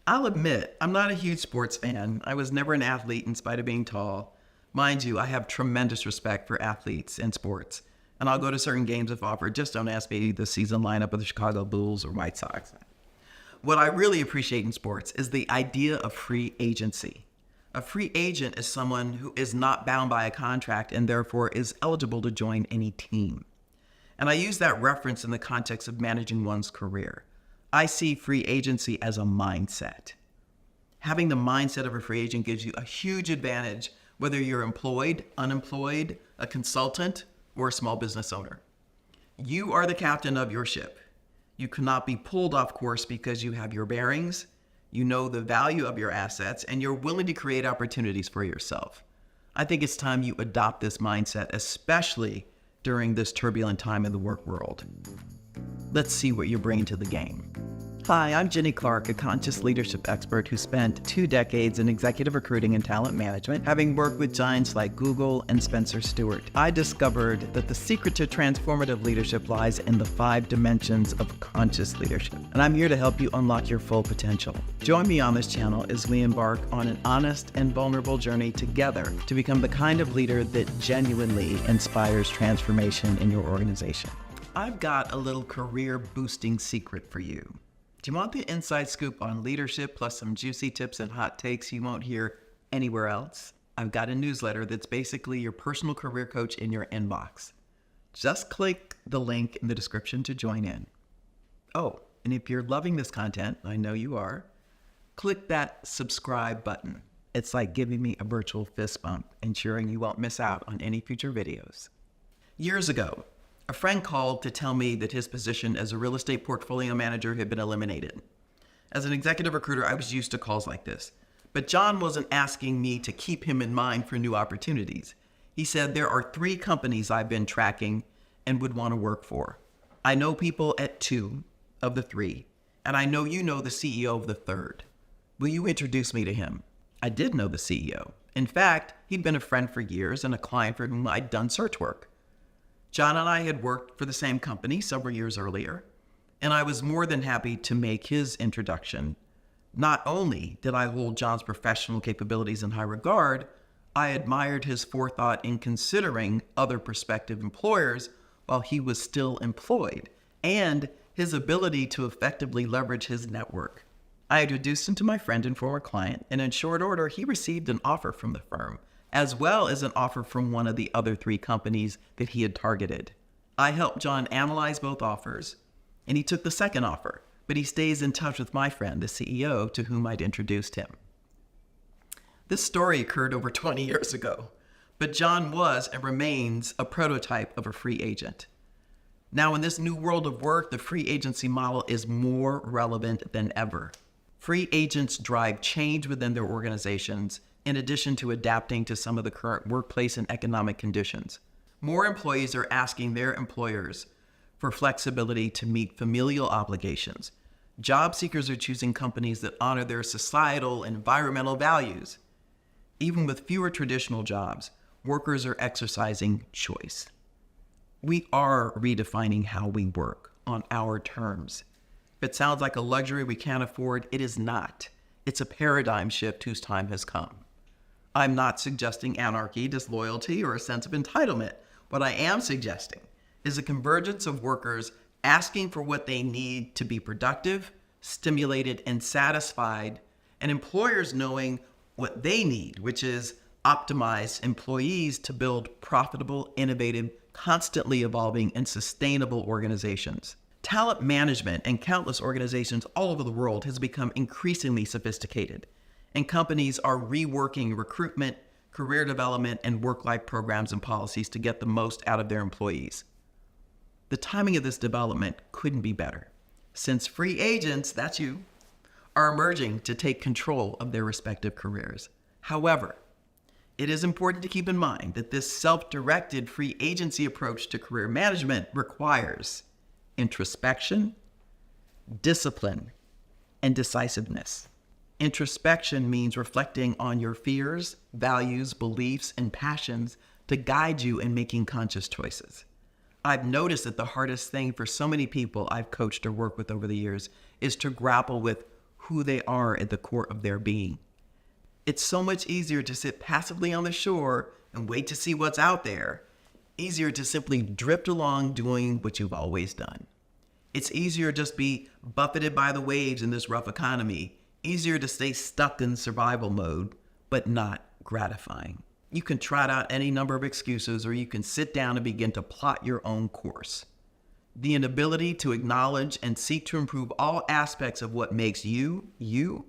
I'll admit, I'm not a huge sports fan. I was never an athlete in spite of being tall. Mind you, I have tremendous respect for athletes and sports, and I'll go to certain games if offered. Just don't ask me the season lineup of the Chicago Bulls or White Sox. What I really appreciate in sports is the idea of free agency. A free agent is someone who is not bound by a contract and therefore is eligible to join any team. And I use that reference in the context of managing one's career. I see free agency as a mindset. Having the mindset of a free agent gives you a huge advantage whether you're employed, unemployed, a consultant, or a small business owner. You are the captain of your ship. You cannot be pulled off course because you have your bearings, you know the value of your assets, and you're willing to create opportunities for yourself. I think it's time you adopt this mindset, especially during this turbulent time in the work world. Let's see what you're bringing to the game. Hi, I'm Jenny Clark, a conscious leadership expert who spent 2 decades in executive recruiting and talent management, having worked with giants like Google and Spencer Stuart. I discovered that the secret to transformative leadership lies in the 5 dimensions of conscious leadership, and I'm here to help you unlock your full potential. Join me on this channel as we embark on an honest and vulnerable journey together to become the kind of leader that genuinely inspires transformation in your organization. I've got a little career boosting secret for you. Do you want the inside scoop on leadership plus some juicy tips and hot takes you won't hear anywhere else? I've got a newsletter that's basically your personal career coach in your inbox. Just click the link in the description to join in. Oh, and if you're loving this content, I know you are, click that subscribe button. It's like giving me a virtual fist bump, ensuring you won't miss out on any future videos. Years ago, a friend called to tell me that his position as a real estate portfolio manager had been eliminated. As an executive recruiter, I was used to calls like this. But John wasn't asking me to keep him in mind for new opportunities. He said, there are 3 companies I've been tracking and would want to work for. I know people at 2 of the 3, and I know you know the CEO of the 3rd. Will you introduce me to him? I did know the CEO. In fact, he'd been a friend for years and a client for whom I'd done search work. John and I had worked for the same company several years earlier, and I was more than happy to make his introduction. Not only did I hold John's professional capabilities in high regard, I admired his forethought in considering other prospective employers while he was still employed, and his ability to effectively leverage his network. I introduced him to my friend and former client, and in short order, he received an offer from the firm, as well as an offer from one of the other 3 companies that he had targeted. I helped John analyze both offers, and he took the second offer, but he stays in touch with my friend, the CEO, to whom I'd introduced him. This story occurred over 20 years ago, but John was and remains a prototype of a free agent. Now, in this new world of work, the free agency model is more relevant than ever. Free agents drive change within their organizations, in addition to adapting to some of the current workplace and economic conditions. More employees are asking their employers for flexibility to meet familial obligations. Job seekers are choosing companies that honor their societal and environmental values. Even with fewer traditional jobs, workers are exercising choice. We are redefining how we work on our terms. If it sounds like a luxury we can't afford, it is not. It's a paradigm shift whose time has come. I'm not suggesting anarchy, disloyalty, or a sense of entitlement. What I am suggesting is a convergence of workers asking for what they need to be productive, stimulated, and satisfied, and employers knowing what they need, which is optimized employees to build profitable, innovative, constantly evolving, and sustainable organizations. Talent management and countless organizations all over the world has become increasingly sophisticated, and companies are reworking recruitment, career development, and work-life programs and policies to get the most out of their employees. The timing of this development couldn't be better, since free agents, that's you, are emerging to take control of their respective careers. However, it is important to keep in mind that this self-directed free agency approach to career management requires introspection, discipline, and decisiveness. Introspection means reflecting on your fears, values, beliefs, and passions to guide you in making conscious choices. I've noticed that the hardest thing for so many people I've coached or worked with over the years is to grapple with who they are at the core of their being. It's so much easier to sit passively on the shore and wait to see what's out there. Easier to simply drift along doing what you've always done. It's easier to just be buffeted by the waves in this rough economy. Easier to stay stuck in survival mode, but not gratifying. You can trot out any number of excuses, or you can sit down and begin to plot your own course. The inability to acknowledge and seek to improve all aspects of what makes you, you,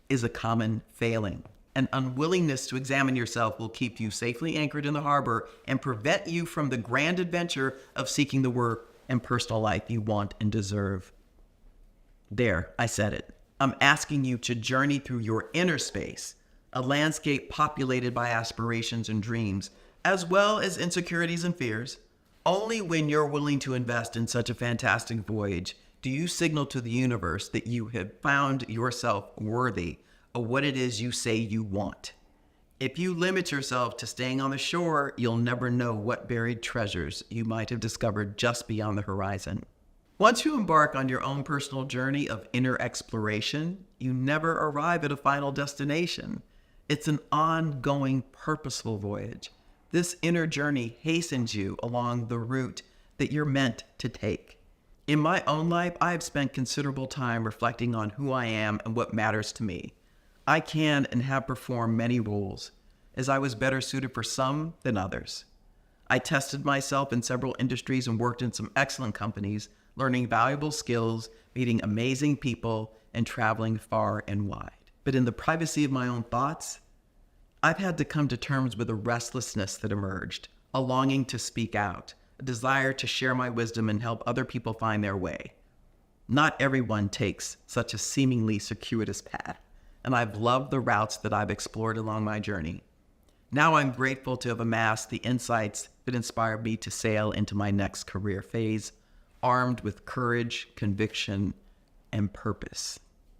is a common failing. An unwillingness to examine yourself will keep you safely anchored in the harbor and prevent you from the grand adventure of seeking the work and personal life you want and deserve. There, I said it. I'm asking you to journey through your inner space, a landscape populated by aspirations and dreams, as well as insecurities and fears. Only when you're willing to invest in such a fantastic voyage do you signal to the universe that you have found yourself worthy of what it is you say you want. If you limit yourself to staying on the shore, you'll never know what buried treasures you might have discovered just beyond the horizon. Once you embark on your own personal journey of inner exploration, you never arrive at a final destination. It's an ongoing, purposeful voyage. This inner journey hastens you along the route that you're meant to take. In my own life, I have spent considerable time reflecting on who I am and what matters to me. I can and have performed many roles, as I was better suited for some than others. I tested myself in several industries and worked in some excellent companies, learning valuable skills, meeting amazing people, and traveling far and wide. But in the privacy of my own thoughts, I've had to come to terms with a restlessness that emerged, a longing to speak out, a desire to share my wisdom and help other people find their way. Not everyone takes such a seemingly circuitous path, and I've loved the routes that I've explored along my journey. Now I'm grateful to have amassed the insights that inspired me to sail into my next career phase, armed with courage, conviction, and purpose.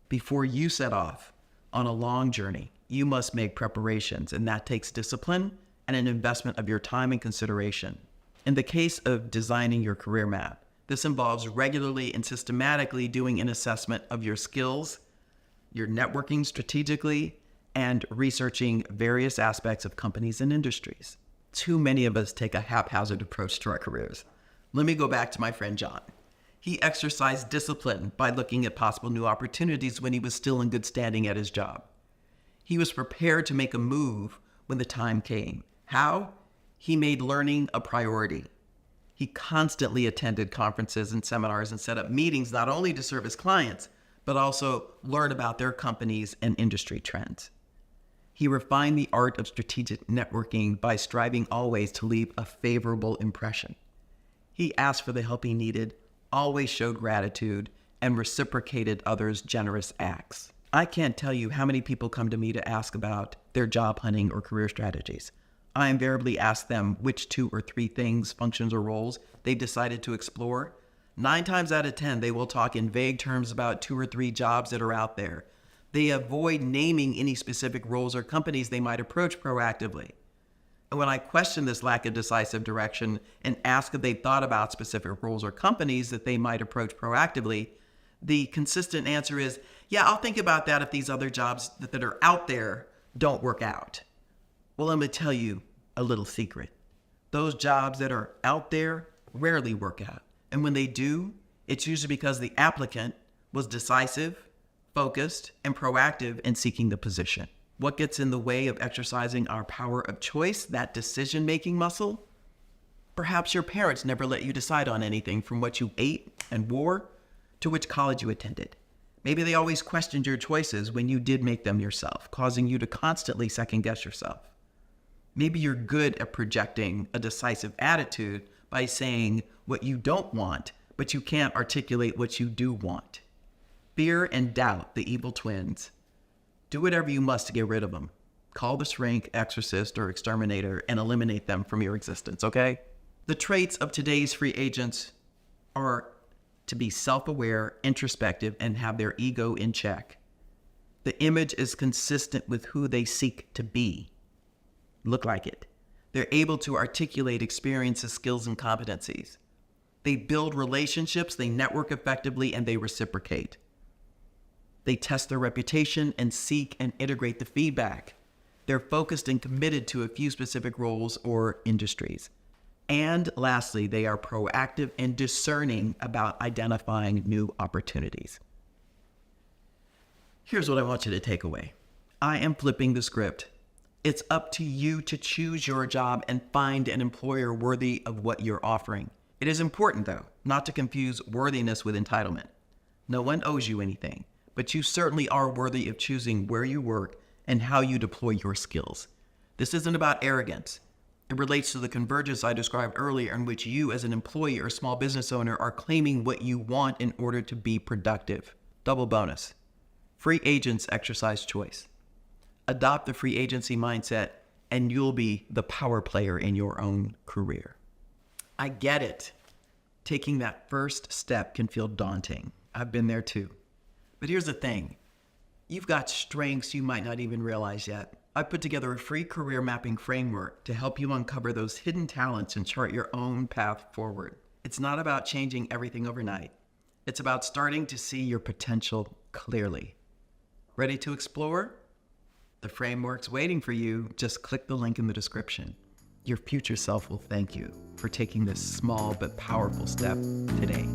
Before you set off on a long journey, you must make preparations, and that takes discipline and an investment of your time and consideration. In the case of designing your career map, this involves regularly and systematically doing an assessment of your skills, your networking strategically, and researching various aspects of companies and industries. Too many of us take a haphazard approach to our careers. Let me go back to my friend John. He exercised discipline by looking at possible new opportunities when he was still in good standing at his job. He was prepared to make a move when the time came. How? He made learning a priority. He constantly attended conferences and seminars and set up meetings not only to serve his clients, but also learn about their companies and industry trends. He refined the art of strategic networking by striving always to leave a favorable impression. He asked for the help he needed, always showed gratitude, and reciprocated others' generous acts. I can't tell you how many people come to me to ask about their job hunting or career strategies. I invariably ask them which 2 or 3 things, functions, or roles they've decided to explore. 9 times out of 10, they will talk in vague terms about 2 or 3 jobs that are out there. They avoid naming any specific roles or companies they might approach proactively. And when I question this lack of decisive direction and ask if they've thought about specific roles or companies that they might approach proactively, the consistent answer is, yeah, I'll think about that if these other jobs that are out there don't work out. Well, let me tell you a little secret. Those jobs that are out there rarely work out. And when they do, it's usually because the applicant was decisive, focused, and proactive in seeking the position. What gets in the way of exercising our power of choice, that decision-making muscle? Perhaps your parents never let you decide on anything, from what you ate and wore to which college you attended. Maybe they always questioned your choices when you did make them yourself, causing you to constantly second-guess yourself. Maybe you're good at projecting a decisive attitude by saying what you don't want, but you can't articulate what you do want. Fear and doubt, the evil twins. Do whatever you must to get rid of them. Call the shrink, exorcist, or exterminator and eliminate them from your existence, okay? The traits of today's free agents are to be self-aware, introspective, and have their ego in check. The image is consistent with who they seek to be. Look like it. They're able to articulate experiences, skills, and competencies. They build relationships, they network effectively, and they reciprocate. They test their reputation and seek and integrate the feedback. They're focused and committed to a few specific roles or industries. And lastly, they are proactive and discerning about identifying new opportunities. Here's what I want you to take away. I am flipping the script. It's up to you to choose your job and find an employer worthy of what you're offering. It is important, though, not to confuse worthiness with entitlement. No one owes you anything, but you certainly are worthy of choosing where you work and how you deploy your skills. This isn't about arrogance. It relates to the convergence I described earlier, in which you as an employee or small business owner are claiming what you want in order to be productive. Double bonus. Free agents exercise choice. Adopt the free agency mindset and you'll be the power player in your own career. I get it. Taking that first step can feel daunting. I've been there too. But here's the thing. You've got strengths you might not even realize yet. I put together a free career mapping framework to help you uncover those hidden talents and chart your own path forward. It's not about changing everything overnight. It's about starting to see your potential clearly. Ready to explore? The framework's waiting for you. Just click the link in the description. Your future self will thank you for taking this small but powerful step today.